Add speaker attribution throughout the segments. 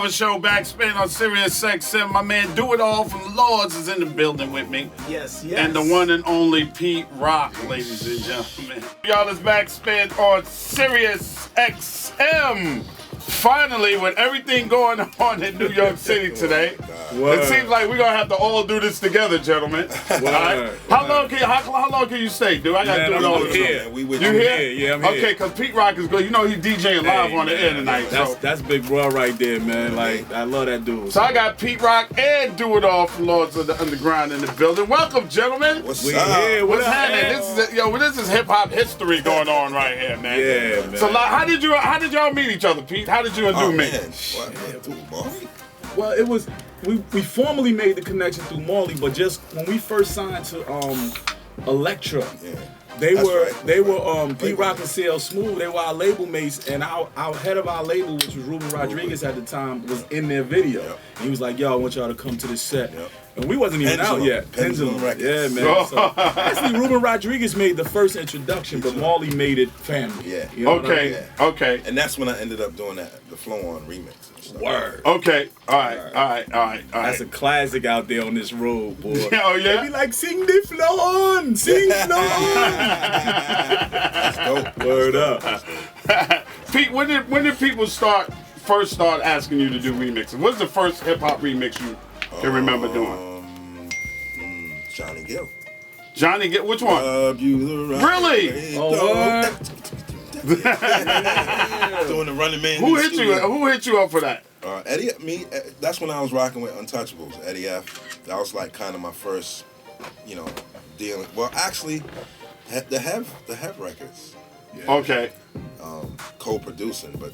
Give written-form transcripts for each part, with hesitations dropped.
Speaker 1: Another show, Backspin on Sirius XM. My man DoItAll from the Lords is in the building with me.
Speaker 2: Yes.
Speaker 1: And the one and only Pete Rock, ladies and gentlemen. Y'all, is Backspin on Sirius XM. Finally, with everything going on in New York City today, it seems like we're gonna have to all do this together, gentlemen. All right? How long can you stay, dude? I gotta do it all the time.
Speaker 3: You
Speaker 1: here?
Speaker 3: Yeah, I'm here.
Speaker 1: Okay, because Pete Rock is good. You know he's DJing live on the air tonight.
Speaker 3: That's Big Bro right there, man. Like, I love that dude.
Speaker 1: So I got Pete Rock and DoItAll from Lords of the Underground in the building. Welcome, gentlemen.
Speaker 3: What's up?
Speaker 1: What's happening? This is hip hop history going on right here, man.
Speaker 3: Yeah, man.
Speaker 1: So how did y'all meet each other, Pete? How did you and Do meet?
Speaker 3: Well, it was we formally made the connection through Marley, but just when we first signed to Elektra, they were Pete Rock and CL Smooth. They were our label mates, and our head of our label, which was Ruben Rodriguez at the time, was in their video. And he was like, "Yo, I want y'all to come to this set." And we wasn't even out yet.
Speaker 1: Pendulum
Speaker 3: Records. Yeah, man. So, actually, Ruben Rodriguez made the first introduction, but Marley made it family.
Speaker 2: Yeah.
Speaker 3: You know
Speaker 1: Okay.
Speaker 2: And that's when I ended up doing the Flow On remix.
Speaker 3: Word.
Speaker 1: Okay. All right.
Speaker 3: That's a classic out there on this road, boy.
Speaker 1: Oh, yeah?
Speaker 3: They be like, sing the flow on, sing flow on.
Speaker 2: That's dope.
Speaker 3: Word up.
Speaker 1: Pete, when did people first start asking you to do remixes? What's the first hip hop remix you can remember doing?
Speaker 2: Johnny Gill.
Speaker 1: Johnny Gill, which one? Really?
Speaker 3: Oh,
Speaker 2: Doing the Running Man.
Speaker 1: Who hit you up for that?
Speaker 2: Eddie, that's when I was rocking with Untouchables, Eddie F. That was like kind of my first, dealing. Well, actually, the Have records.
Speaker 1: Yeah. Okay.
Speaker 2: Co-producing, but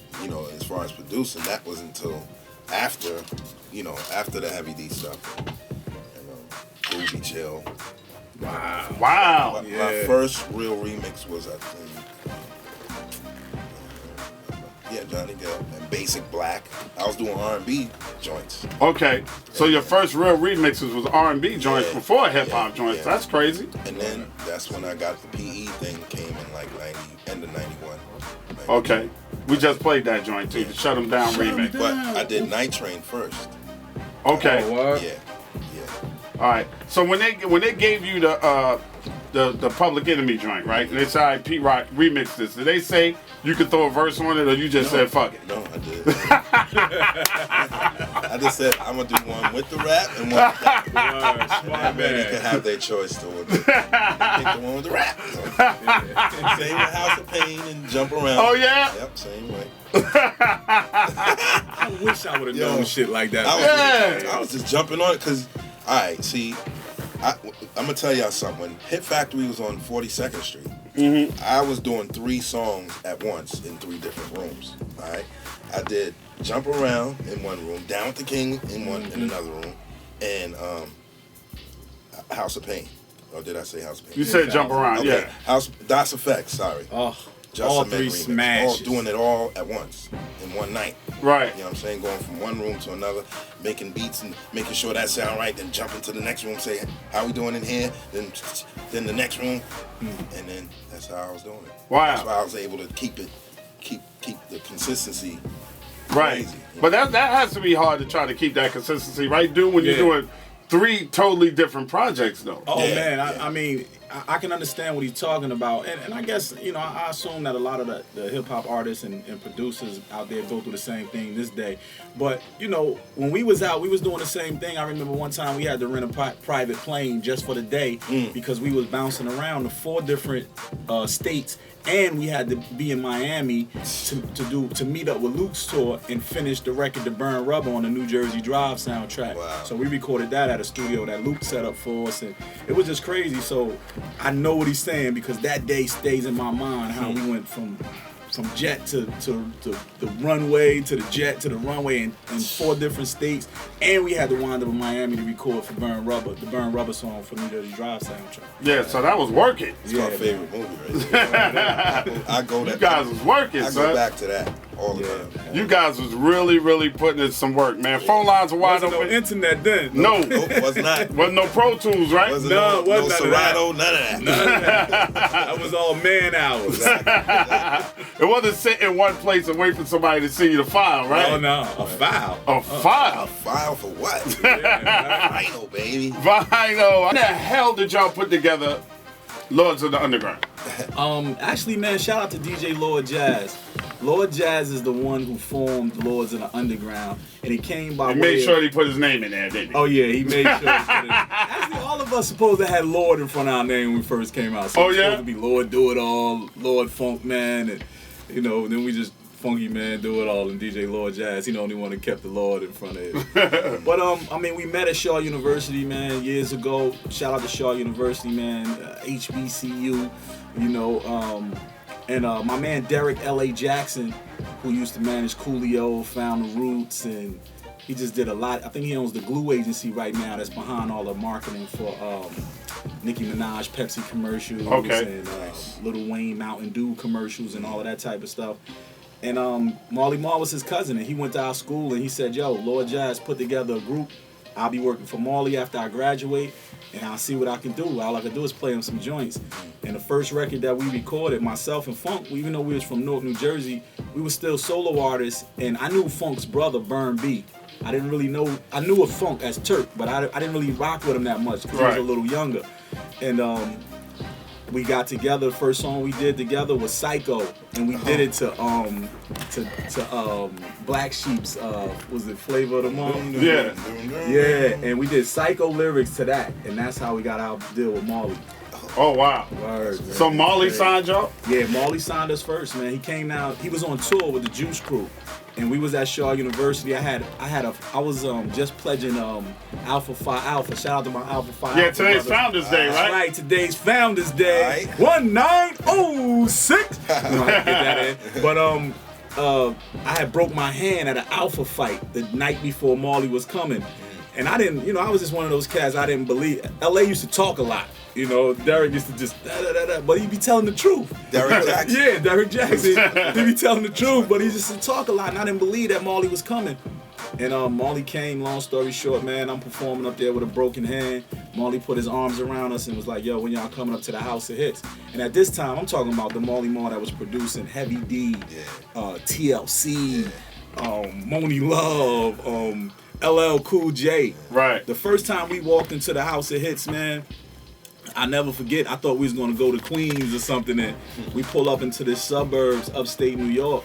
Speaker 2: as far as producing, that was until after the Heavy D stuff. Groovy Chill.
Speaker 1: Wow.
Speaker 2: My first real remix was, I think, Johnny Gill and Basic Black. I was doing R&B joints.
Speaker 1: Okay, so your first real remixes was R&B joints before hip hop joints. That's crazy.
Speaker 2: And then that's when I got the PE thing came in like end of 91.
Speaker 1: Okay, we just played that joint too, the Shut 'Em Down remix.
Speaker 2: But I did Night Train first.
Speaker 1: Okay.
Speaker 2: Yeah.
Speaker 1: All right. So when they gave you the Public Enemy joint, right? And they said, all right, Pete Rock remix this. Did they say you could throw a verse on it, or you just said fuck it?
Speaker 2: No, I did. I just said I'm gonna do one with the rap and one without. And they can have their choice to it. Pick the one with the rap. So, same with House of Pain and Jump Around.
Speaker 1: Oh yeah.
Speaker 2: Yep, same way.
Speaker 3: I wish I would have known shit like that.
Speaker 2: I was just jumping on it because, all right, see, I'm gonna tell y'all something. When Hit Factory was on 42nd Street, I was doing 3 songs at once in 3 different rooms. All right, I did Jump Around in one room, Down with the King in another room, and House of Pain. Or did I say House of Pain?
Speaker 1: You said Jump Around,
Speaker 2: okay.
Speaker 1: yeah.
Speaker 2: Das Effects, sorry.
Speaker 3: Oh,
Speaker 2: Just
Speaker 3: all
Speaker 2: a
Speaker 3: 3
Speaker 2: remix.
Speaker 3: smashes.
Speaker 2: All doing it all at once in one night.
Speaker 1: Right.
Speaker 2: You know what I'm saying? Going from one room to another, making beats and making sure that sound right, then jumping to the next room, say, how we doing in here? Then the next room, and then that's how I was doing it.
Speaker 1: Wow.
Speaker 2: That's why I was able to keep the consistency.
Speaker 1: Right.
Speaker 2: Crazy,
Speaker 1: But that has to be hard to try to keep that consistency, right, dude? When you're doing 3 totally different projects, though.
Speaker 3: Oh man, I mean, I can understand what he's talking about, and I guess I assume that a lot of the hip hop artists and producers out there go through the same thing this day. But when we was out, we was doing the same thing. I remember one time we had to rent a private plane just for the day because we was bouncing around to 4 different states. And we had to be in Miami to meet up with Luke's tour and finish the record to Burn Rubber on the New Jersey Drive soundtrack.
Speaker 2: Wow.
Speaker 3: So we recorded that at a studio that Luke set up for us, and it was just crazy. So I know what he's saying because that day stays in my mind. How we went from jet to the runway to the jet to the runway in 4 different states, and we had to wind up in Miami to record for Burn Rubber, the Burn Rubber song for New Jersey Drive soundtrack.
Speaker 1: Yeah, so that was working.
Speaker 2: It's my favorite movie right there. I go that.
Speaker 1: You guys was working,
Speaker 2: I go back to that all the time.
Speaker 1: You guys was really putting in some work, man. Phone lines were wide
Speaker 3: Wasn't
Speaker 1: open.
Speaker 3: no internet then.
Speaker 1: No.
Speaker 2: Nope, was not.
Speaker 1: Wasn't no Pro Tools, right?
Speaker 2: Wasn't
Speaker 3: No,
Speaker 2: no
Speaker 3: wasn't
Speaker 2: Serato, none of that.
Speaker 3: That was all man hours.
Speaker 2: Exactly.
Speaker 1: It wasn't sit in one place and wait for somebody to see you to file, right?
Speaker 3: Oh no, a foul.
Speaker 1: A file?
Speaker 2: File for what? Vinyl, baby.
Speaker 1: Vinyl. How the hell did y'all put together Lords of the Underground?
Speaker 3: Actually, man, shout out to DJ Lord Jazz. Lord Jazz is the one who formed Lords of the Underground, and he came by
Speaker 1: He
Speaker 3: way
Speaker 1: made sure
Speaker 3: of,
Speaker 1: he put his name in there, didn't he?
Speaker 3: Oh yeah, he made sure. He put it, actually, all of us supposed to had Lord in front of our name when we first came out. So
Speaker 1: Oh,
Speaker 3: it was
Speaker 1: yeah?
Speaker 3: supposed to be Lord Do It All, Lord Funk Man, and then we just Funky Man Do It All, and DJ Lord Jazz. He the only one that kept the Lord in front of it. But we met at Shaw University, man, years ago. Shout out to Shaw University, man, HBCU. And my man Derek L.A. Jackson, who used to manage Coolio, found the Roots, and he just did a lot. I think he owns the Glue agency right now that's behind all the marketing for Nicki Minaj Pepsi commercials and Lil Wayne Mountain Dew commercials and all of that type of stuff. And Marley Marl was his cousin, and he went to our school and he said, yo, Lord Jazz put together a group. I'll be working for Marley after I graduate, and I'll see what I can do. All I can do is play him some joints. And the first record that we recorded, myself and Funk, even though we was from Newark, New Jersey, we were still solo artists, and I knew Funk's brother, Burn B. I didn't really know, I knew of Funk as Turk, but I didn't really rock with him that much because he was a little younger. And we got together. The first song we did together was Psycho, and we did it to Black Sheep's was it Flavor of the Month? Yeah, and we did Psycho lyrics to that, and that's how we got our deal with Marley.
Speaker 1: Oh wow!
Speaker 3: Word,
Speaker 1: so Marley signed y'all?
Speaker 3: Yeah, Marley signed us first, man. He came out. He was on tour with the Juice Crew, and we was at Shaw University. I was just pledging Alpha Phi Alpha. Shout out to my Alpha Phi.
Speaker 1: Yeah,
Speaker 3: Alpha
Speaker 1: today's
Speaker 3: brother.
Speaker 1: Founders Day, right?
Speaker 3: Right, today's Founders Day.
Speaker 2: Right.
Speaker 3: 1906. No, I didn't get that in. But I had broke my hand at an Alpha fight the night before Marley was coming. And I didn't, I was just one of those cats I didn't believe. LA used to talk a lot. Derek used to just but he'd be telling the truth.
Speaker 2: Derek Jackson.
Speaker 3: Yeah, Derek Jackson. He'd be telling the truth, but he just would talk a lot, and I didn't believe that Marley was coming. And Marley came, long story short, man, I'm performing up there with a broken hand. Marley put his arms around us and was like, yo, when y'all coming up to the House of Hits? And at this time, I'm talking about the Marley Marl that was producing Heavy D, TLC, Moni Love, LL Cool J.
Speaker 1: Right.
Speaker 3: The first time we walked into the House of Hits, man, I never forget. I thought we was gonna go to Queens or something, and we pull up into the suburbs, upstate New York,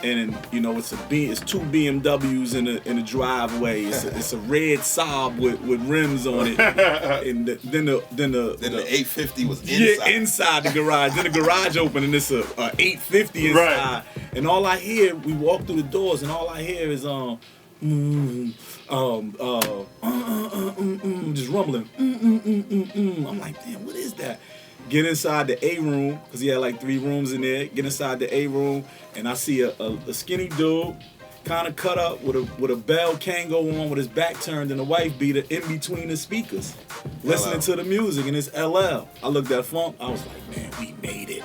Speaker 3: and it's two BMWs in a driveway. It's a red Saab with rims on it, and then the
Speaker 2: 850 was inside.
Speaker 3: Yeah, inside the garage. Then the garage opened, and it's a 850 inside.
Speaker 1: Right.
Speaker 3: And all I hear, we walk through the doors, and all I hear is just rumbling. I'm like, damn, what is that? Get inside the A room, because he had like 3 rooms in there. Get inside the A room, and I see a skinny dude, kind of cut up with a Bell Kango on, with his back turned, and a wife beater in between the speakers, listening to the music, and it's LL. I looked at Funk, I was like, man, we made it.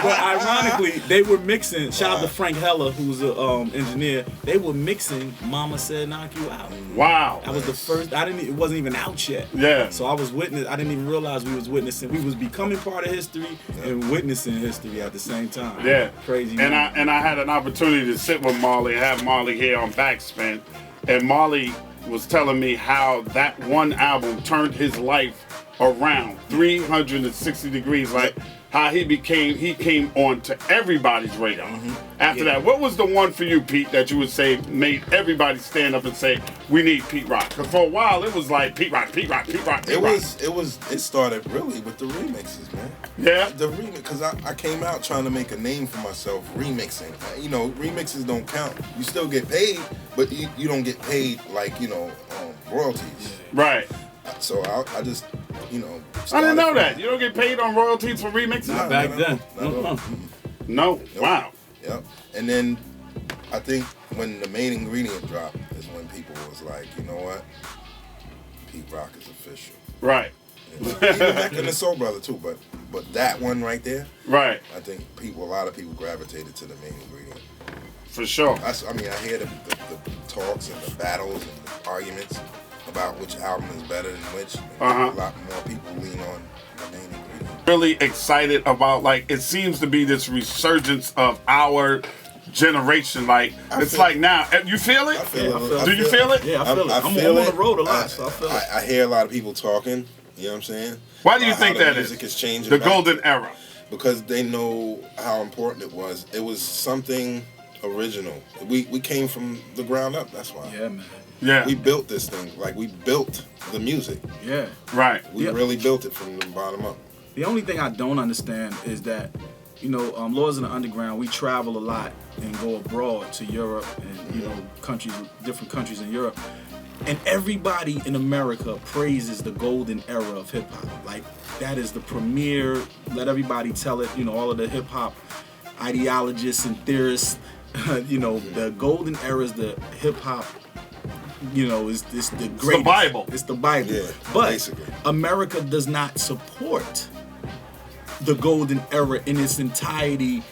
Speaker 3: But ironically, they were mixing, shout out to Frank Heller, who's an engineer, they were mixing Mama Said Knock You Out.
Speaker 1: Wow.
Speaker 3: That was the first, it wasn't even out yet.
Speaker 1: Yeah.
Speaker 3: So I didn't even realize we was becoming part of history and witnessing history at the same time.
Speaker 1: Yeah.
Speaker 3: Crazy.
Speaker 1: And
Speaker 3: man.
Speaker 1: I had an opportunity to sit with Marley, have Marley here on Backspin, and Marley was telling me how that one album turned his life around 360 degrees, like how he came on to everybody's radar. After that, what was the one for you, Pete, that you would say made everybody stand up and say, we need Pete Rock? Because for a while it was like Pete Rock. It
Speaker 2: started really with the remixes, man.
Speaker 1: Yeah.
Speaker 2: The remix, because I came out trying to make a name for myself remixing. Remixes don't count. You still get paid, but you don't get paid like, royalties.
Speaker 1: Right.
Speaker 2: So I just,
Speaker 1: I didn't know that. You don't get paid on royalties for remixes?
Speaker 3: Not back then.
Speaker 1: No? Wow.
Speaker 2: Yep. And then I think when the main ingredient dropped is when people was like, you know what? Pete Rock is official.
Speaker 1: Right.
Speaker 2: Even back in the Soul Brother too, but that one right there,
Speaker 1: right.
Speaker 2: I think a lot of people gravitated to the main ingredient.
Speaker 1: For sure.
Speaker 2: I hear the talks and the battles and the arguments about which album is better than which. A lot more people lean on
Speaker 1: Really excited about, like, it seems to be this resurgence of our generation. Like, it's like now, you feel it?
Speaker 2: I feel it.
Speaker 1: Do you feel it?
Speaker 3: Yeah, I feel it. I'm on the road a lot, so I feel it.
Speaker 2: I hear a lot of people talking. You know what I'm saying?
Speaker 1: Why do you think that is?
Speaker 2: Music is changing.
Speaker 1: The golden era.
Speaker 2: Because they know how important it was. It was something original. We came from the ground up. That's why.
Speaker 3: Yeah, man.
Speaker 1: Yeah.
Speaker 2: We built this thing. Like, we built the music.
Speaker 3: Yeah.
Speaker 1: Right.
Speaker 2: We really built it from the bottom up.
Speaker 3: The only thing I don't understand is that, you know, Lords in the Underground, we travel a lot and go abroad to Europe and, you know, different countries in Europe. And everybody in America praises the golden era of hip hop. Like, that is the premier, let everybody tell it, you know, all of the hip hop ideologists and theorists, you know, the golden era is the hip hop, you know, is the greatest.
Speaker 1: It's the Bible.
Speaker 3: It's the Bible.
Speaker 2: Yeah,
Speaker 3: but
Speaker 2: basically.
Speaker 3: America does not support the golden era in its entirety,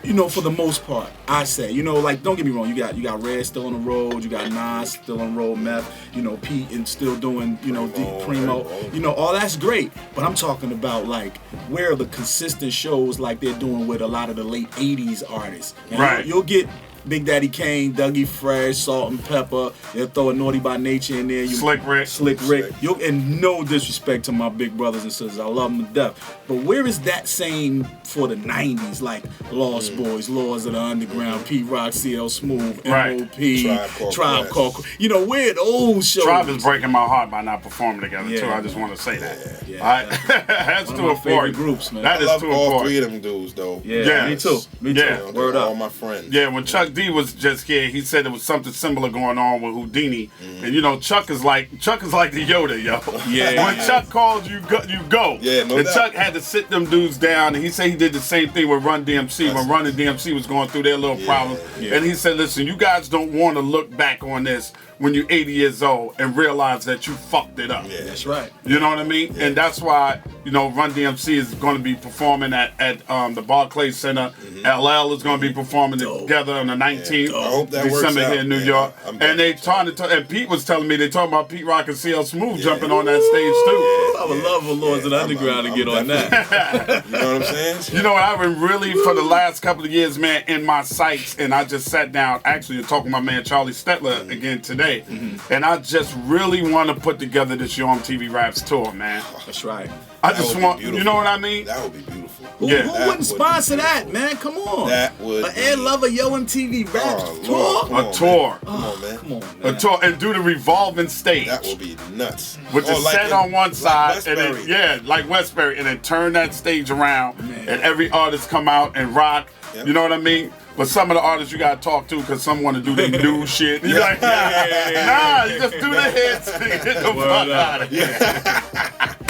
Speaker 3: you know, for the most part, I say. You know, like, don't get me wrong, you got Red still on the road, you got Nas still on the road, Meth, you know, Pete and still doing, you know, Primo, you know, all that's great. But I'm talking about, like, where are the consistent shows like they're doing with a lot of the late 80s artists. And
Speaker 1: right.
Speaker 3: You'll get Big Daddy Kane, Dougie Fresh, Salt and Pepper. They'll throw a Naughty by Nature in there.
Speaker 1: Slick Rick.
Speaker 3: And no disrespect to my big brothers and sisters. I love them to death. But where is that same for the 90s? Like Lost Boys, Lords of the Underground, Pete Rock, CL Smooth, M.O.P., Tribe Called Quest. You know, where those shows?
Speaker 1: Tribe is breaking my heart by not performing together, too. I just want to say that.
Speaker 3: Yeah.
Speaker 1: That's
Speaker 3: one
Speaker 1: too
Speaker 3: of my favorite
Speaker 1: important.
Speaker 3: Groups, man.
Speaker 1: That is
Speaker 2: I love
Speaker 1: too
Speaker 2: all
Speaker 1: important.
Speaker 2: three of them dudes, though.
Speaker 3: Yeah, me too. Me too.
Speaker 1: Yeah.
Speaker 3: Word up.
Speaker 2: All my friends.
Speaker 1: Yeah, when Chuck D was just here, he said there was something similar going on with Houdini. And, you know, Chuck is like the Yoda, yo.
Speaker 3: Yeah.
Speaker 1: When Chuck calls, you go.
Speaker 2: Yeah, no
Speaker 1: and
Speaker 2: doubt.
Speaker 1: Chuck had to sit them dudes down, and he said he did the same thing with Run DMC when Run and DMC was going through their little problems.
Speaker 3: Yeah.
Speaker 1: And he said, listen, you guys don't want to look back on this when you're 80 years old and realize that you fucked it up.
Speaker 2: Yeah.
Speaker 3: That's right.
Speaker 1: You know what I mean?
Speaker 2: Yeah.
Speaker 1: And that's why, you know, Run DMC is going to be performing at the Barclays Center. LL is going to be performing together on the 19th
Speaker 2: I hope that works
Speaker 1: December
Speaker 2: out,
Speaker 1: here in New
Speaker 2: man.
Speaker 1: York.
Speaker 2: I'm
Speaker 1: And they
Speaker 2: definitely
Speaker 1: trying to and Pete was telling me they talking about Pete Rock and CL Smooth jumping on that stage too.
Speaker 3: I would love for Lords of the Underground to get on that.
Speaker 2: You know what I'm saying?
Speaker 1: You know what? I've been really, for the last couple of years, man, in my sights, and I just sat down, actually, to talk to my man Charlie Stetler again today, and I just really want to put together this Yo MTV Raps tour, man.
Speaker 3: That's right.
Speaker 1: I
Speaker 2: That
Speaker 1: just
Speaker 2: would be
Speaker 1: want,
Speaker 2: beautiful.
Speaker 1: you know what I mean?
Speaker 2: That would be beautiful.
Speaker 3: Who
Speaker 1: Yeah.
Speaker 3: wouldn't sponsor that, man? Come on.
Speaker 2: That would
Speaker 3: An Ed Lover Yo MTV Raps
Speaker 2: Oh,
Speaker 3: tour?
Speaker 2: Lord. Come
Speaker 1: A
Speaker 2: on,
Speaker 1: tour.
Speaker 2: Come on, man.
Speaker 3: Come on,
Speaker 1: A
Speaker 3: man.
Speaker 1: tour, and do the revolving stage.
Speaker 2: That would be nuts.
Speaker 1: With the
Speaker 2: Or like
Speaker 1: set
Speaker 2: in-
Speaker 1: on one
Speaker 2: like
Speaker 1: side, and
Speaker 2: Westbury.
Speaker 1: then, like Westbury, and then turn that stage around,
Speaker 3: Man.
Speaker 1: and every artist come out and rock.
Speaker 2: Yep.
Speaker 1: You know what I mean? But some of the artists you gotta talk to, because some want to do the new shit. You're like, nah, you just do the hits and get the fuck out of here.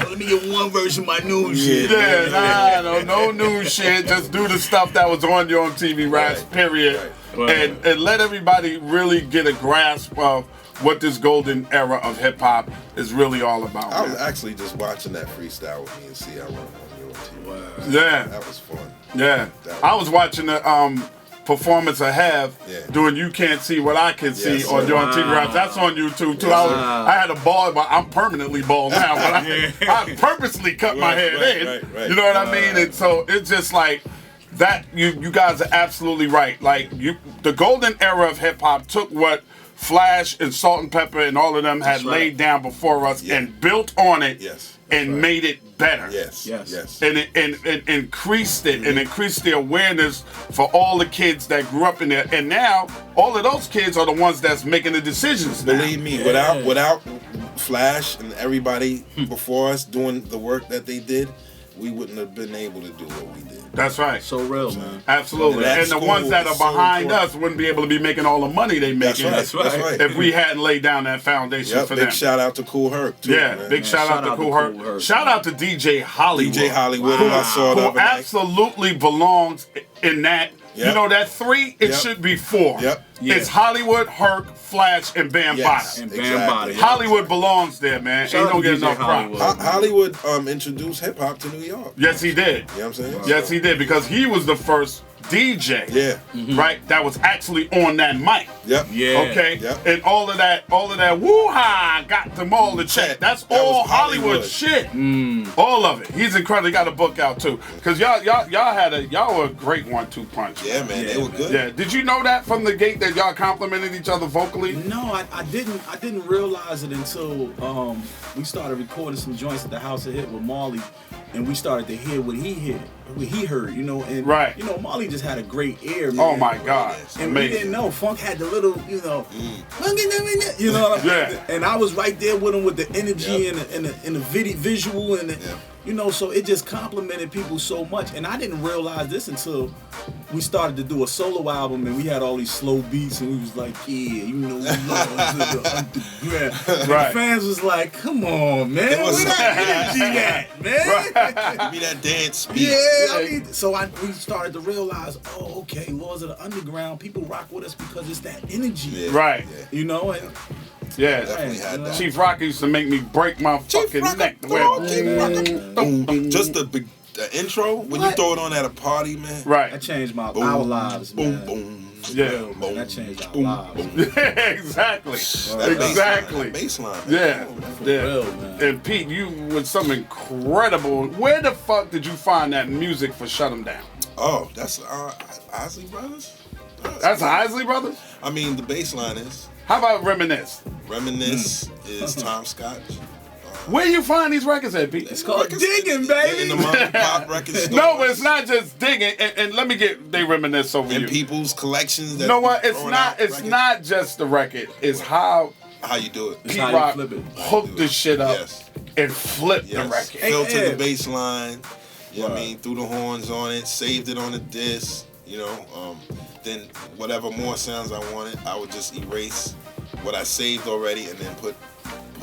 Speaker 3: Let me get one version of my new shit.
Speaker 1: Yeah, no new shit. Just do the stuff that was on your MTV Raps, period.
Speaker 3: Right.
Speaker 1: And let everybody really get a grasp of what this golden era of hip hop is really all about.
Speaker 2: I was
Speaker 1: man.
Speaker 2: actually just watching that freestyle with me and see I run on your TV.
Speaker 3: Wow.
Speaker 1: Yeah.
Speaker 2: That was fun.
Speaker 1: Yeah, I was watching the performance I have doing "You Can't See What I Can See"
Speaker 2: Yes,
Speaker 1: on
Speaker 2: sir.
Speaker 1: John TV Raps. That's on YouTube too.
Speaker 2: Yes,
Speaker 1: I had a bald, but I'm permanently bald now. But I purposely cut my hair in.
Speaker 2: Right.
Speaker 1: You know what I mean? And so it's just like that. You guys are absolutely right. Like the golden era of hip hop took what Flash and Salt and Pepper and all of them had laid down before us and built on it.
Speaker 2: Yes.
Speaker 1: And made it better.
Speaker 2: Yes.
Speaker 1: And it increased it and increased the awareness for all the kids that grew up in there. And now all of those kids are the ones that's making the decisions now.
Speaker 2: Believe me, without Flash and everybody before us doing the work that they did, we wouldn't have been able to do what we did.
Speaker 1: That's right.
Speaker 3: So real, man.
Speaker 1: Absolutely. And the ones that are behind us wouldn't be able to be making all the money they making
Speaker 2: That's right.
Speaker 1: if we hadn't laid down that foundation for them.
Speaker 2: Big shout out to Cool Herc too.
Speaker 1: Yeah,
Speaker 2: man.
Speaker 1: big shout out to Cool Herc. Shout out to DJ Hollywood.
Speaker 2: DJ Hollywood, who I saw the
Speaker 1: who
Speaker 2: other night.
Speaker 1: absolutely belongs in that.
Speaker 2: Yep.
Speaker 1: You know, that 3, it
Speaker 2: Yep.
Speaker 1: should be 4.
Speaker 2: Yep.
Speaker 1: It's Hollywood, Herc, Flash, and Bambaataa.
Speaker 2: Yes,
Speaker 3: And
Speaker 2: exactly.
Speaker 3: Bambaataa.
Speaker 1: Hollywood belongs there, man.
Speaker 3: Shout
Speaker 1: Ain't
Speaker 3: out
Speaker 1: gonna
Speaker 3: to
Speaker 1: get enough
Speaker 3: DJ
Speaker 1: props.
Speaker 3: Hollywood.
Speaker 2: Hollywood introduced hip hop to New York.
Speaker 1: Yes, he did.
Speaker 2: You know what I'm saying?
Speaker 1: Yes, he did, because he was the first DJ.
Speaker 2: Yeah.
Speaker 1: Right? That was actually on that mic.
Speaker 2: Yep.
Speaker 3: Yeah.
Speaker 1: Okay?
Speaker 2: Yep.
Speaker 1: And all of that woo-ha got them all the check. That's
Speaker 2: That
Speaker 1: all
Speaker 2: was
Speaker 1: Hollywood shit. All of it. He's incredible. He got a book out too. Cause y'all were a great 1-2 punch.
Speaker 2: Yeah, man, they were good.
Speaker 1: Yeah. Did you know that from the gate that y'all complimented each other vocally?
Speaker 3: No, I didn't realize it until we started recording some joints at the House of Hit with Marley, and we started to hear what he heard, you know, and
Speaker 1: Right.
Speaker 3: you know, Marley just had a great ear, man.
Speaker 1: Oh my God.
Speaker 3: And
Speaker 1: Amazing.
Speaker 3: we didn't know Funk had the little, you know, you know what I mean?
Speaker 1: Yeah.
Speaker 3: And I was right there with him with the energy and the visual and the, you know, so it just complimented people so much. And I didn't realize this until we started to do a solo album and we had all these slow beats and we was like, yeah, you know, we love the underground. And
Speaker 1: Right.
Speaker 3: the fans was like, come on, man,
Speaker 2: It was
Speaker 3: where that energy at, man?
Speaker 2: Give me that dance beat.
Speaker 3: Yeah, I mean, so we started to realize, oh, okay, Laws of the Underground, people rock with us because it's that energy,
Speaker 2: Yeah.
Speaker 1: Right.
Speaker 2: Yeah.
Speaker 3: you know, and
Speaker 1: Yeah.
Speaker 2: Definitely had that.
Speaker 1: Chief Rock used to make me break my fucking neck.
Speaker 2: Just the intro, when you
Speaker 3: What?
Speaker 2: throw it on at a party, man.
Speaker 3: that
Speaker 1: Right.
Speaker 3: changed our
Speaker 2: Boom,
Speaker 3: lives,
Speaker 2: boom,
Speaker 3: man.
Speaker 2: boom.
Speaker 1: Yeah.
Speaker 3: Real, man, that changed our
Speaker 2: boom,
Speaker 3: lives.
Speaker 2: boom.
Speaker 1: Exactly.
Speaker 2: That
Speaker 1: Exactly.
Speaker 2: baseline.
Speaker 1: Yeah. Yeah.
Speaker 3: real, man.
Speaker 1: And Pete, you was some incredible. Where the fuck did you find that music for Shut 'Em Down?
Speaker 2: Oh, that's Isley Brothers.
Speaker 1: That's Isley Brothers?
Speaker 2: I mean, the baseline is
Speaker 1: How about Reminisce?
Speaker 2: Reminisce is Tom Scott.
Speaker 1: Where you find these records at, Pete?
Speaker 3: It's called
Speaker 2: Records-
Speaker 3: digging,
Speaker 2: In
Speaker 3: baby.
Speaker 2: the mom and pop record stores.
Speaker 1: No, but it's not just digging. And let me get they reminisce over
Speaker 2: And
Speaker 1: you.
Speaker 2: people's collections. That
Speaker 1: You know what? It's
Speaker 2: throwing
Speaker 1: not.
Speaker 2: out
Speaker 1: It's
Speaker 2: records.
Speaker 1: not just the record. It's how
Speaker 2: How you do it.
Speaker 1: Pete
Speaker 3: how you
Speaker 1: Rock
Speaker 3: flip it.
Speaker 1: hooked the shit up
Speaker 2: Yes.
Speaker 1: and flipped the
Speaker 2: Yes.
Speaker 1: record.
Speaker 2: Filtered
Speaker 3: yeah.
Speaker 2: the bass line. You know what I
Speaker 3: Right.
Speaker 2: mean? Threw the horns on it. Saved it on the disc. You know. Then whatever more sounds I wanted, I would just erase what I saved already and then put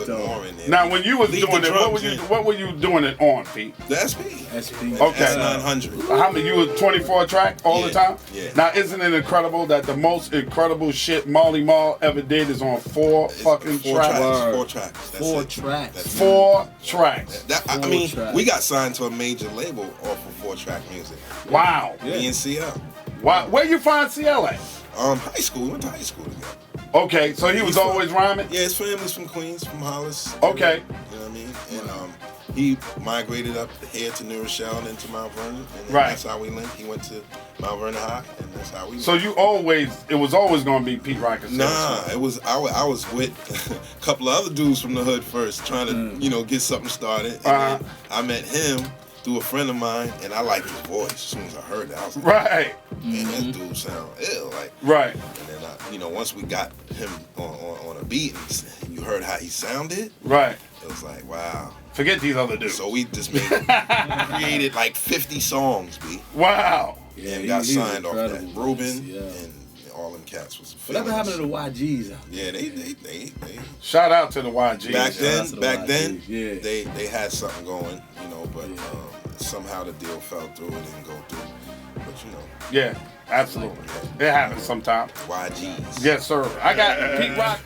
Speaker 3: Dope.
Speaker 2: more in there.
Speaker 1: Now, when you was
Speaker 2: Leave
Speaker 1: doing
Speaker 2: the
Speaker 1: it, what
Speaker 2: drums
Speaker 1: were you doing it on, Pete?
Speaker 2: The SP.
Speaker 3: SP.
Speaker 1: Okay.
Speaker 2: S900.
Speaker 1: How many? You was 24 track all the
Speaker 2: Yeah,
Speaker 1: time?
Speaker 2: yeah.
Speaker 1: Now, isn't it incredible that the most incredible shit Marley Marl ever did is on four fucking
Speaker 2: Four
Speaker 1: tracks?
Speaker 3: Word.
Speaker 2: Four tracks. That's
Speaker 3: Four
Speaker 2: it.
Speaker 3: tracks.
Speaker 2: That's it.
Speaker 1: 4 tracks.
Speaker 2: I
Speaker 3: Four
Speaker 2: mean,
Speaker 3: tracks.
Speaker 2: we got signed to a major label off of 4-track music.
Speaker 1: Wow.
Speaker 2: Me and CL.
Speaker 1: Wow. Where you find CL at?
Speaker 2: High school. We went to high school together.
Speaker 1: Okay, so he was always rhyming?
Speaker 2: Yeah, his family's from Queens, from Hollis.
Speaker 1: Okay.
Speaker 2: You know what I mean? And he migrated up here to New Rochelle and into Mount Vernon. And then
Speaker 1: Right.
Speaker 2: that's how we linked. He went to Mount Vernon High, and that's how we
Speaker 1: So it was always gonna be Pete Rock and CL
Speaker 2: Nah,
Speaker 1: Smith.
Speaker 2: it was I was with a couple of other dudes from the hood first, trying to get something started. And then I met him through a friend of mine, and I liked his voice. As soon as I heard that, I was like,
Speaker 1: Right.
Speaker 2: man, this dude sound ill. Like,
Speaker 1: Right.
Speaker 2: and then once we got him on a beat, and you heard how he sounded,
Speaker 1: Right.
Speaker 2: it was like, wow.
Speaker 1: Forget these other dudes.
Speaker 2: So we just created like 50 songs, B.
Speaker 1: Wow.
Speaker 2: And
Speaker 3: he-
Speaker 2: got
Speaker 3: he's
Speaker 2: signed off that.
Speaker 3: incredible.
Speaker 2: Ruben
Speaker 3: Yeah.
Speaker 2: and all them cats was.
Speaker 3: Whatever happened to the YGs?
Speaker 2: Yeah, they
Speaker 1: Shout out to the YGs.
Speaker 2: back
Speaker 3: Shout out to the
Speaker 2: then
Speaker 3: YGs, yeah.
Speaker 2: they had something going, but somehow the deal fell through. It didn't go through. But
Speaker 1: Yeah, absolutely. It happens sometimes.
Speaker 2: YGs.
Speaker 1: Yes, sir. I got Pete Rock.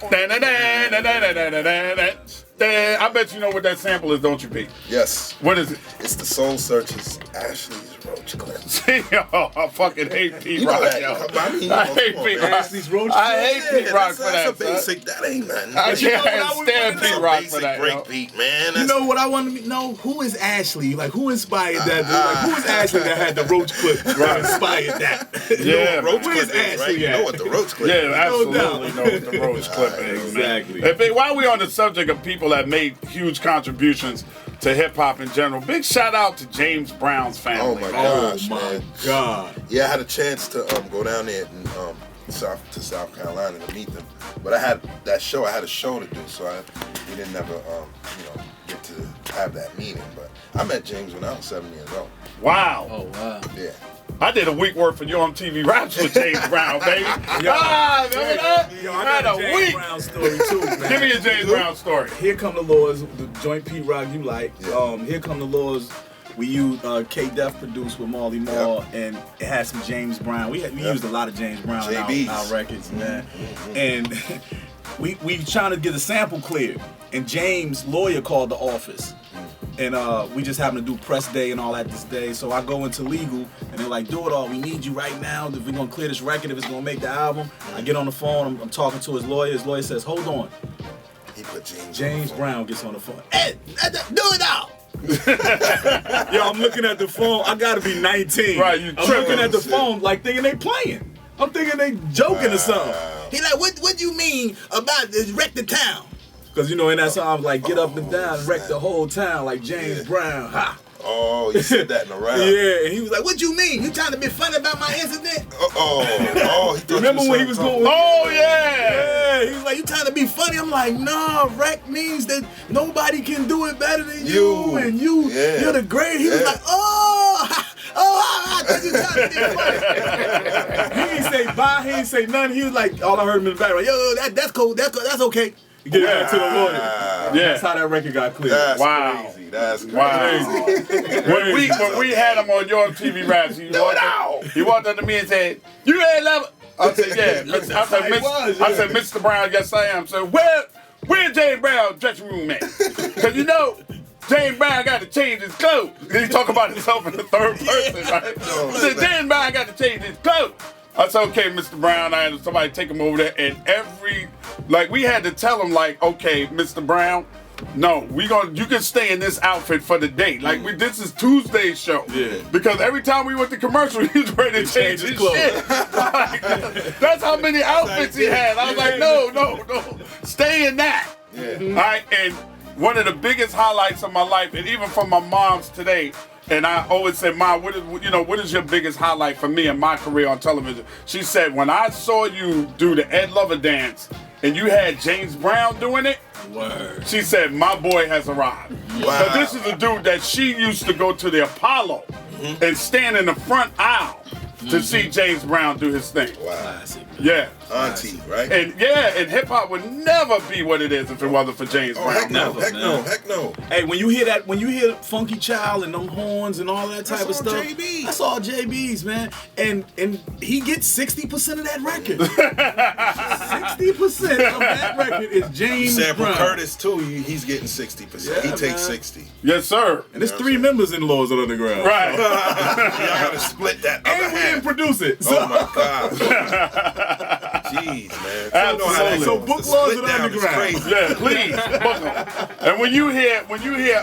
Speaker 1: I bet you know what that sample is, don't you, Pete?
Speaker 2: Yes.
Speaker 1: What is it?
Speaker 2: It's the Soul Searchers, Ashley's Roach Clips.
Speaker 1: Yo, I fucking hate Pete
Speaker 2: You know
Speaker 1: Rock,
Speaker 2: that.
Speaker 1: yo.
Speaker 2: I mean,
Speaker 1: I hate
Speaker 2: come on,
Speaker 1: Pete
Speaker 2: man.
Speaker 1: Rock.
Speaker 3: Ashley's Roach
Speaker 1: I hate
Speaker 3: Clips?
Speaker 1: Pete Rock for
Speaker 2: That's a
Speaker 1: that, son.
Speaker 2: basic. That ain't nothing.
Speaker 1: I
Speaker 3: you know what I
Speaker 1: can't
Speaker 3: would
Speaker 1: stand
Speaker 3: wanna
Speaker 1: Pete
Speaker 3: know?
Speaker 1: Rock
Speaker 2: Basic
Speaker 1: for that, yo.
Speaker 2: breakbeat, man.
Speaker 3: You
Speaker 2: That's
Speaker 3: know what I want to know? Who is Ashley? Like, who inspired that? Like, who is Ashley that had the roach clip that inspired that?
Speaker 1: Yeah,
Speaker 2: Roach
Speaker 3: Where's
Speaker 2: Clip is, right?
Speaker 3: Ashley
Speaker 2: You
Speaker 3: at?
Speaker 2: know what the Roach Clip
Speaker 1: Yeah,
Speaker 2: is.
Speaker 1: absolutely
Speaker 3: doubt.
Speaker 1: know what the Roach Clip is, man.
Speaker 3: Exactly.
Speaker 1: While we're on the subject of people that made huge contributions to hip hop in general, big shout out to James Brown's family.
Speaker 2: Oh my
Speaker 1: man.
Speaker 2: gosh,
Speaker 3: Oh my
Speaker 2: man.
Speaker 3: God.
Speaker 2: Yeah, I had a chance to go down there and South Carolina to meet them, but I had a show to do, so we didn't ever get to have that meeting. But I met James when I was 7 years old.
Speaker 1: Wow.
Speaker 3: Oh wow.
Speaker 2: Yeah.
Speaker 1: I did a week work for Yo MTV Raps with James Brown, baby. Remember that?
Speaker 3: Yo, I
Speaker 1: Had
Speaker 3: got
Speaker 1: a
Speaker 3: a James
Speaker 1: week.
Speaker 3: Brown story too, man.
Speaker 1: Give me a James Brown story.
Speaker 3: Here Come the Laws, the joint Pete Rock you like.
Speaker 2: Yeah.
Speaker 3: Here Come the Laws. We used K-Def produced with Marley Marl, and it had some James Brown. We used a lot of James Brown in
Speaker 2: JBs.
Speaker 3: our records, man. And we trying to get a sample cleared, and James' lawyer called the office. And we just happened to do press day and all that this day. So I go into legal, and they're like, DoItAll, we need you right now. If we're going to clear this record, if it's going to make the album. I get on the phone, I'm talking to his lawyer. His lawyer says, hold on.
Speaker 2: He put
Speaker 3: James Brown gets on the phone. Hey, DoItAll! Yo, I'm looking at the phone. I gotta be 19.
Speaker 1: Right, you
Speaker 3: I'm looking at the phone like thinking they playing. I'm thinking they joking or something. He like, what do you mean about this wreck the town? Cause you know in that song I was like, get up and down and wreck the whole town like James Brown. Ha.
Speaker 2: Oh, you said that in the rap.
Speaker 3: Yeah, and he was like, what you mean? You trying to be funny about my incident?
Speaker 2: He
Speaker 3: remember when he was going?
Speaker 1: Oh yeah.
Speaker 3: Yeah, he was like, you trying to be funny? I'm like, nah, wreck means that nobody can do it better than you and you're the great. He was like, I thought you trying to be funny. He didn't say bye, he didn't say nothing. He was like, all I heard him in the background, yo, that's cool, that's okay. Get it back to the lawyer.
Speaker 1: Yeah.
Speaker 3: That's how that record got cleared.
Speaker 2: That's
Speaker 1: Wow.
Speaker 2: crazy. That's crazy.
Speaker 1: Wow. when we had him on your TV raps, he walked up to me and said, "You ain't love it." I said, "Yeah." I said, "Mr. Brown, yes I am." So where James Brown's dressing room at? Because you know, James Brown got to change his clothes. He talk about himself in the third person, right? He said, James Brown got to change his clothes. I said, okay, Mr. Brown, I had somebody take him over there, and we had to tell him, like, okay, Mr. Brown, no, you can stay in this outfit for the day. Like, this is Tuesday's show. Yeah. Because every time we went to commercial, he was ready to change his shit. Like, that's how many outfits he had. I was like, no, stay in that. Yeah. All right, and one of the biggest highlights of my life, and even from my mom's today, and I always say, Mom, what is your biggest highlight for me in my career on television? She said, when I saw you do the Ed Lover dance and you had James Brown doing it, word. She said, my boy has arrived. Wow. So this is a dude that she used to go to the Apollo and stand in the front aisle to see James Brown do his thing.
Speaker 2: Wow. Classic.
Speaker 1: Yeah.
Speaker 2: Auntie, right?
Speaker 1: And hip hop would never be what it is if it wasn't for James Brown.
Speaker 2: Heck no.
Speaker 3: Hey, when you hear Funky Child and them horns and all that type of stuff, that's all JB's, man. And he gets 60% of that record. 60% of that record is James Brown.
Speaker 2: Curtis too. He's getting 60%. Yeah, he takes 60.
Speaker 1: Yes, sir.
Speaker 3: And there's 3 members in Laws of Underground.
Speaker 1: Right.
Speaker 2: Y'all gotta split that.
Speaker 3: And we didn't produce it. So.
Speaker 2: Oh my God. Jeez, man.
Speaker 1: Absolutely.
Speaker 3: So book Laws of the Underground.
Speaker 1: Yeah, please. Book them. And when you hear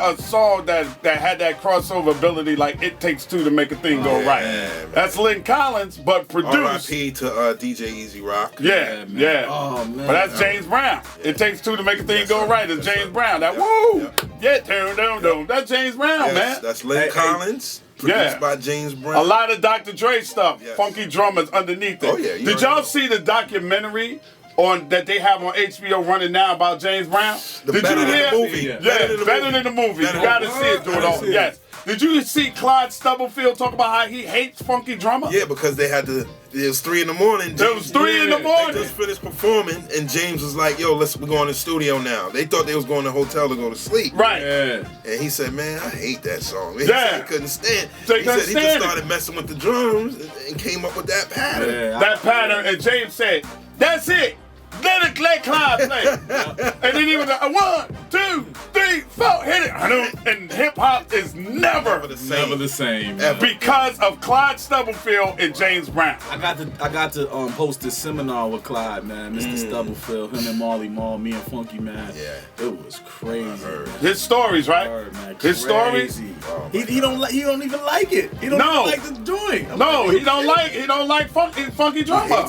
Speaker 1: a song that had that crossover ability, like It Takes Two to Make a Thing Go Right. Man. That's Lynn Collins, but produced.
Speaker 2: R.I.P. to DJ Easy Rock.
Speaker 1: Yeah.
Speaker 3: Oh, man.
Speaker 1: But that's James Brown. Yeah. It Takes Two to Make a Thing Go Right. It's James Brown. That woo. Yeah, down. That's James Brown, man.
Speaker 2: That's Lynn Collins. Produced by James Brown.
Speaker 1: A lot of Dr. Dre stuff. Yes. Funky drummers underneath it.
Speaker 2: Oh, yeah.
Speaker 1: Did y'all see the documentary that they have on HBO running now about James Brown?
Speaker 2: Did you hear the movie?
Speaker 1: Yeah, better than the movie. You gotta see it, DoItAll. Yes. Did you see Clyde Stubblefield talk about how he hates funky drummer?
Speaker 2: Yeah, because it was 3 in the morning.
Speaker 1: It was 3 in the morning.
Speaker 2: They just finished performing, and James was like, yo, we're going to the studio now. They thought they was going to the hotel to go to sleep.
Speaker 1: Right.
Speaker 2: Yeah. And he said, man, I hate that song. He said he couldn't stand it. He said he just started messing with the drums and came up with that pattern.
Speaker 1: Yeah, that pattern, and James said, that's it. Let Clyde play. And then he was like, 1, 2, 3, 4, hit it. And hip hop is never the same. Because of Clyde Stubblefield and James Brown.
Speaker 3: I got to host this seminar with Clyde, man. Mr. Stubblefield, him and Marley Marl, me and Funky, man. Yeah. It was crazy.
Speaker 1: His stories, right? His stories.
Speaker 3: He don't even like it. He don't even like the joint.
Speaker 1: He don't like funky drummer.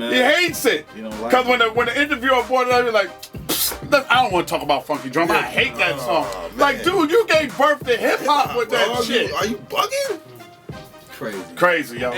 Speaker 1: He hates it. Because when the interviewer brought it up, he was like, I don't want to talk about funky drummer. I hate that song. Like, dude, you gave birth to hip hop with that shit.
Speaker 2: Are you bugging?
Speaker 1: Crazy, yo.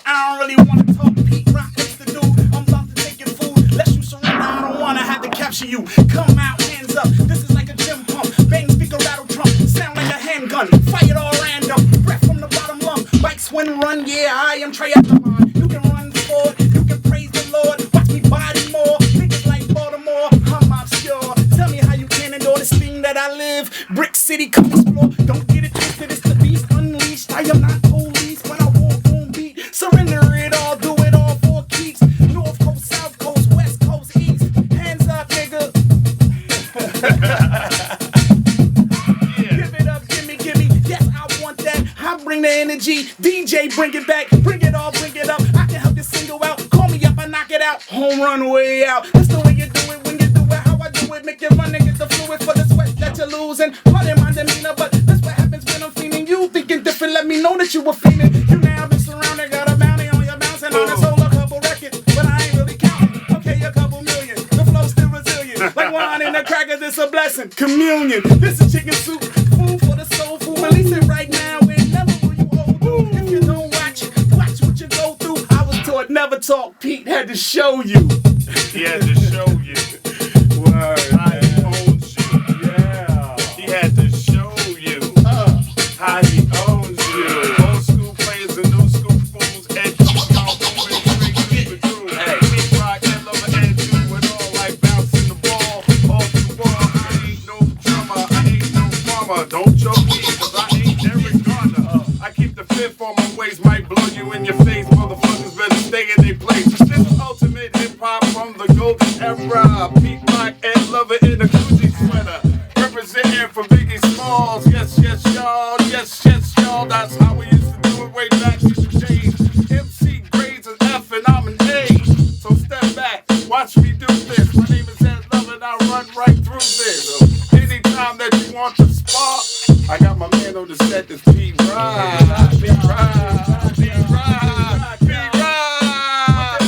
Speaker 4: I don't really want to talk Pete Rock. What's the dude? I'm about to take your food. Let you surrender. I don't want to have to capture you. Come out, hands up. This is like a gym pump. Bang, speaker, rattle, trump. Sound like a handgun. Fire all random. Breath from the bottom lung. Bikes when run. Yeah, I am triathlon. You can run forward. You can praise the Lord. Watch me body more. Niggas like Baltimore. I'm obscure. Tell me how you can endure this thing that I live. Brick City, come explore. Don't get it twisted. It's the beast unleashed. I am not police, but I walk on beat. Surrender it all. Do it all for keeps. North Coast, South Coast, West Coast, East. Hands up, nigga. Give it up. DJ, bring it back, bring it all, bring it up. I can help you single out. Call me up, I knock it out. Home run way out. That's the way you do it when you do it. How I do it, make you run and get the fluid for the sweat that you're losing. Pardon my demeanor, but that's what happens when I'm feeling. You thinking different, let me know that you were feeling. You now been surrounded, got a bounty on your bouncing on this whole a couple records, but I ain't really counting. Okay, a couple million. The flow's still resilient. Like wine in the crackers, it's a blessing. Communion. This is chicken soup, food for the soul food. Release it right now, and never will you hold through. If you don't watch what you go through. I was taught never talk. Pete had to show you.
Speaker 1: He had to show you.
Speaker 4: Word.
Speaker 1: How he owns you.
Speaker 4: Yeah.
Speaker 1: He had to show you how he owns you. Old school players and new school fools. And y'all moving straight through the groove. Pete Rock and Lover and you with all like bouncing the ball off the wall. I ain't no drummer. I ain't no farmer. Don't choke me, cause I ain't Eric Garner. I keep the fifth on my waist, might blow you in your face. Motherfuckers better stay in their place. This is ultimate hip hop from the golden era. Pete Rock and Lover in a Gucci sweater. Representing for Biggie Smalls. Yes, yes, y'all. Yes, yes, y'all. That's how we used to do it way back in the days. MC grades is F and I'm an A. So step back, watch me do this. My name is Ed Lover and I run right through this. Anytime that you want to spark, I got my man on the set, that's Pete Rock. Pete Rock. Pete Rock. Pete Rock.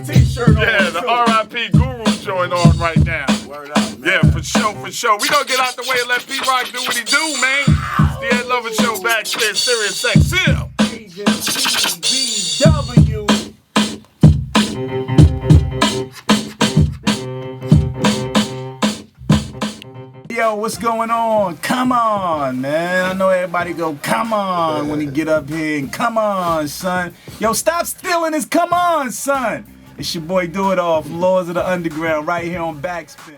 Speaker 4: T-shirt on.
Speaker 1: Yeah, the R.I.P. Guru joint on right now.
Speaker 4: Word up, man.
Speaker 1: Yeah, for sure, for sure. We gonna get out the way and let Pete Rock do what he do, man. It's the Ed Lover Show backstage, Sirius XM.
Speaker 4: Agent BW. Yo, what's going on? Come on, man. I know everybody go, come on, when he get up here and come on, son. Yo, stop stealing his come on, son. It's your boy DoItAll from Laws of the Underground right here on Backspin.